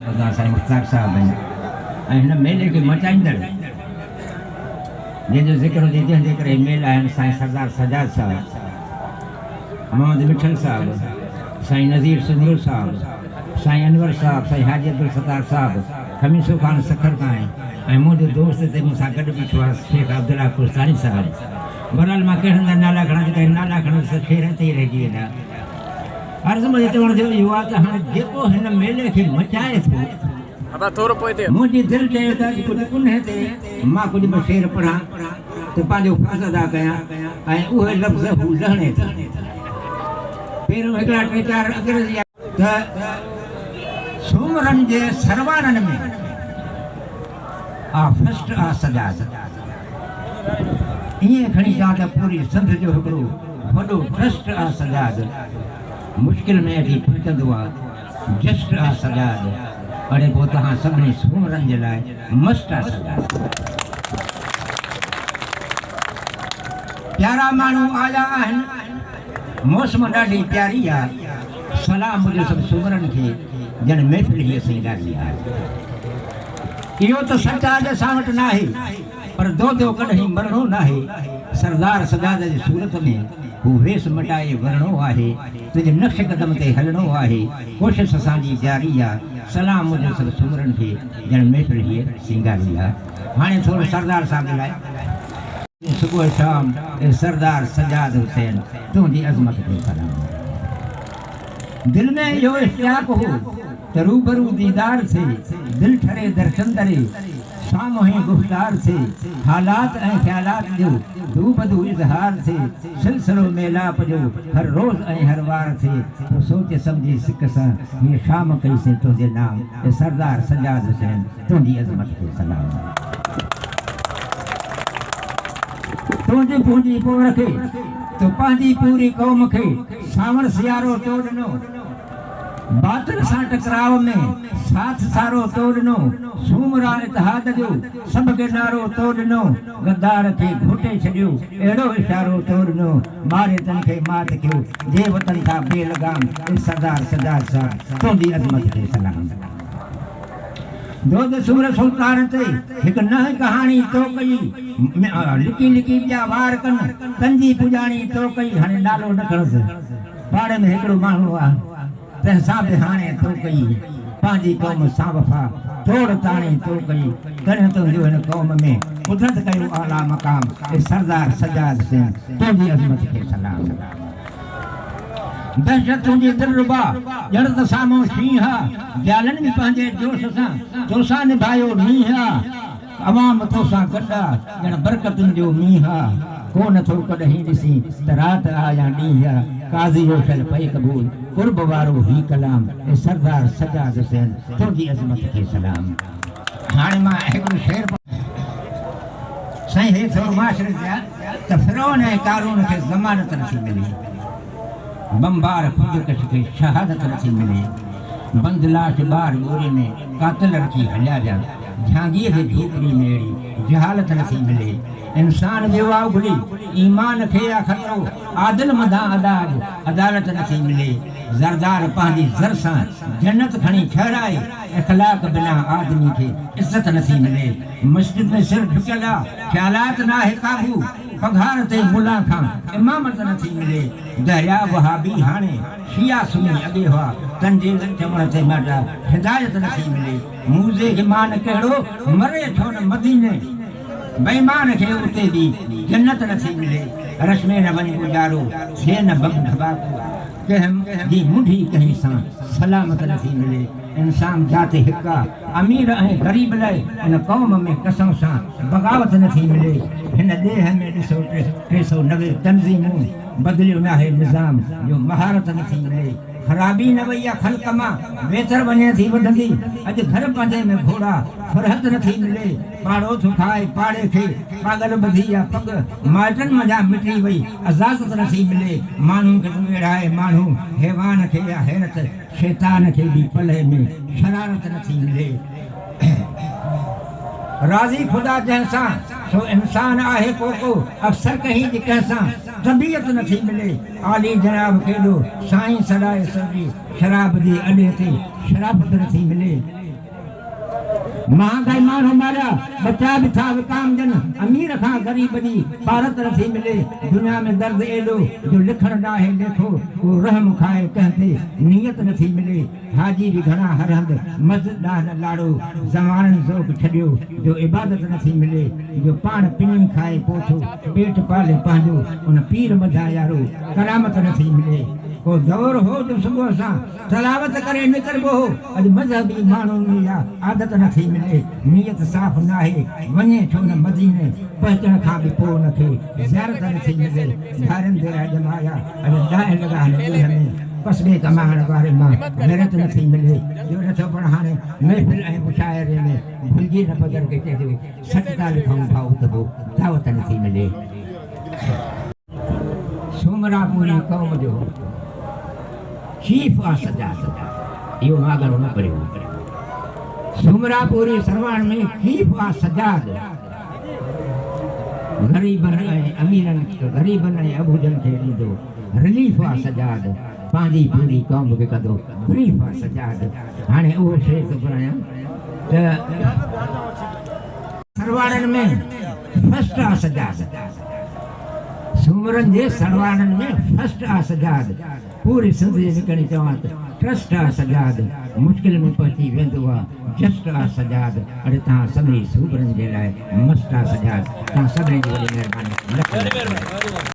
साईं मुख्तार साहब आहिनि ऐं मेले खे मचाईंदड़ जंहिंजो ज़िक्र हुजे जंहिंजे करे मेला आहिनि साईं सरदार सजाद साहब, मोहम्मद मिठल साहब, साईं नज़ीर सुंदरू साहब, साईं अनवर साहब, साईं हाजी अब्दुल सत्तार साहब, खमीसो खान सखर खां ऐं मुंहिंजो दोस्त ते मूंसां गॾु बीठो आहे शेख अब्दुल्ला कुस्तानी साहब। बहरहाल मां कहिड़े नाला खणा जेका नाला खणा त फेर ते ई रहिजी वेंदा। अर्ज़ु मुंहिंजे चवण जो इहो आहे त हाणे जेको हिन मेले खे मचाए थो मुंहिंजी दिलि चए त कुझु उन्हे ते मां कुझु ॿ शेर पढ़ां त पंहिंजो फर्ज़ अदा कयां ऐं उहे लफ़्ज़ हू लहणे था। पहिरियों हिकिड़ा टे चारि अंग्रेज़ी त सूमरनि जे सरवारनि में फस्ट आहे सजाद, ईअं खणी चवां त पूरी संध जो हिकिड़ो वॾो ट्रस्ट आहे सजाद। मुश्किल में अची पहुचंदो आहे जस्ट आहे सजाद, अड़े पोइ तव्हां सभिनी सूमरनि जे लाइ मस्त आहे सजाद। प्यारा माण्हू आया आहिनि, मौसम ॾाढी प्यारी आहे, सलाम मुंहिंजो सभु सूमरनि खे ॼण महफ़िल हीअ सिंगारी आहे। इहो त सच आहे असां वटि न आहे, पर दो कॾहिं मरणो न आहे। सरदार सजाद जी सूरत में हू वेस मटाए वरणो आहे, तुंहिंजे नक्श कदम ते हलणो आहे, कोशिशि असांजी जारी आहे। सलाम मुंहिंजो सभु सूमरनि खे ॼण महफ़िल हीअ सिंगारी आहे। हाणे थोरो सरदार साहब जे लाइ सुबुह शाम सरदार सजाद हुसैन तुंहिंजी अज़मत खे सलाम। दिल में इहो इश्तियाक़ हो त रूबरू दीदार से, दिल ठरे दर्शन दरे, सामूही गुफ्तार से, हालात ऐं ख़्यालात जो दूबदू इज़हार से, सिलसिलो मेलाप जो हर रोज़ ऐं हर वार से, तो सोच सम्झी सिक सां हीअ शाम कई से तुंहिंजे नाम सरदार सजाद हुसैन तुंहिंजी अज़मत खे सलाम। तुंहिंजी पूंजी पोइ रखे तो पंहिंजी पूरी क़ौम खे सावण सियारो तो ॾिनो, बातिल सां टकराव में साथ सारो तो ॾिनो, सूमरा इतिहाद जो सभ खे नारो तो ॾिनो, गद्दार खे घोटे छॾियो अहिड़ो इशारो तो ॾिनो, ॿारे तन खे मात कयो जे वतन खां बेलगाम सरदार सजाद साहब तुंहिंजी अज़मत खे सलाम। दोद सूर सुल्तान ते हिकु नई कहाणी तो कई, लिकी लिकी ॿिया वार कनि, तंजी पुॼाणी तो कई। हाणे नालो न खणसि, पाड़े में हिकिड़ो माण्हू आहे तंहिंसां बि हाणे तो कई, पंहिंजी क़ौम सां वफ़ा तोड़ ताणी तो कई, कॾहिं तुंहिंजो हिन क़ौम में कुदरत कयो आला मक़ाम सरदार सजाद सिंह तुंहिंजी अज़मत खे सलाम। दहशत तुंहिंजी दिलरुबा ॼण त साम्हूं शींहं आहे, ॼालनि बि पंहिंजे जोश सां तोसां निभायो मींहुं आहे, अवाम तोसां गॾु आहे ॼण बरकतुनि जो मींहुं आहे, को नथो कॾहिं ॾिसी त राति आहे या ॾींहुं आहे, काज़ी रोशल पए क़बूल कुर्ब वारो ही कलाम सरदार सजाद हुसैन तुंहिंजी अज़मत खे सलाम। हाणे मां हिकिड़ो शेर साईं हे थोरो माशरे जा त फिरौन ऐं कारून खे ज़मानत नथी मिले, बमबार खुदकश खे शहादत नथी मिले, बंद लाश ॿार ॻोरे में कातिल रखी हलिया ॼण, झांगीअ जे झोपड़ी में अहिड़ी जहालत नथी मिले, इंसान वियो आहे उघड़ी ईमान खे आहे ख़तरो, आदिल मदां अदाज अदालत नथी मिले, ज़रदार पंहिंजी ज़र सां जन्नत खणी ठहिराए, इख़लाक़ बिना आदमी खे इज़त नथी मिले, मस्जिद में सिर झुकियल आहे ख़्यालात न आहे क़ाबू, पघार ते मुला खां इमामत नथी मिले, दरिया वहाबी हाणे शिया सुनी अॻे हुआ, तंहिंजे चवण ते माटा हिदायत नथी मिले, मूज़े ईमान कहिड़ो मरे छो न मदीने, बेईमान खे उते बि जन्नत नथी मिले, रश में न वञ गुज़ारो थिए न बम धबाको, कंहिं जी मुंडी कंहिं सां सलामत नथी मिले, इंसान जाते हिकु आहे अमीर ऐं ग़रीब लाइ इन क़ौम में कसम सां बग़ावत नथी मिले, हिन ॾेह में ॾिसो 390 तंज़ीमूं बदिलियो न आहे निज़ाम जो महारत नथी मिले, ख़राबी न वई आहे ख़ल्क़ मां बहितर वञे थी वधंदी, अॼु घर पंहिंजे में घोड़ा फुरहत नथी मिले, पाड़ो थो खाए पाड़े खे पागल ॿधी आहे पग, माइटनि मज़ा मिटी वई अज़ाज़त नथी मिले, माण्हू खे वेड़ाए माण्हू हैवान खे या हैरत, शैतान खे बि पले में शरारत नथी मिले, राज़ी ख़ुदा जंहिंसां सो इंसान आहे को अक्सर कहीं जी कंहिंसां तबीयत नथी मिले आली जनाब केॾो साईं सॾाए सॼी शराब जी अॾे ते शराबत नथी मिले महांगाई माण्हू मारिया बचा बि था विकाम जन अमीर खां ग़रीब जी भारत नथी मिले दुनिया में दर्द एॾो जो लिखण ॾाहे लेखो को रहम खाए कंहिं ते नियत नथी मिले हाजी बि घणा हर हंधि मस्जिद ॾाह न लाड़ो ज़माननि ज़ौक़ छॾियो जो इबादत नथी मिले जो पाण पिनी खाए पोथो पेट पाले पंहिंजो उन पीर मधा यारो करामत नथी मिले को दौर हो जो सुबुह सां तलावत करे निकिरबो हो अॼु मज़हबी माण्हुनि में या आदत नथी मिले नियत साफ़ नाहे वञे छो न मदीने पहुचण खां बि पोइ उनखे ज़ियारत नथी मिले धारनि ते जमाया अॼु ॾाह लॻा ॾींहं में कसबे कमाइण वारे मां महिनत नथी मिले जो नथो पण हाणे महफ़िल ऐं मुशाइरे में भुलिजी न बगर के चइजो सच था लिखूं भाऊ त पोइ दावत नथी मिले सूमरापुरी क़ौम जो चीफ आ सजाद इहो मागरो न पढ़ियो सूमरापुरी सरवाण में चीफ आ सजाद ग़रीबनि ऐं अमीरनि ग़रीबनि ऐं अबूजनि खे ॾींदो रिलीफ आ सजाद पंहिंजी पूरी क़ौम खे कंदो रिलीफ आ सजाद हाणे उहो शेर थो ॿुधायां त सरवाणनि में फस्ट आ सजाद सूमरनि जे सरवाणनि में फस्ट आ सजाद पूरी सिंध जे निकिरी चवां त ट्रस्ट आ सजाद मुश्किल में पहुची वेंदो आहे जस्ट आ सजाद अरे तव्हां सभिनी सूबरनि जे लाइ मस्त आ सजाद तव्हां सभिनी जी वॾी महिरबानी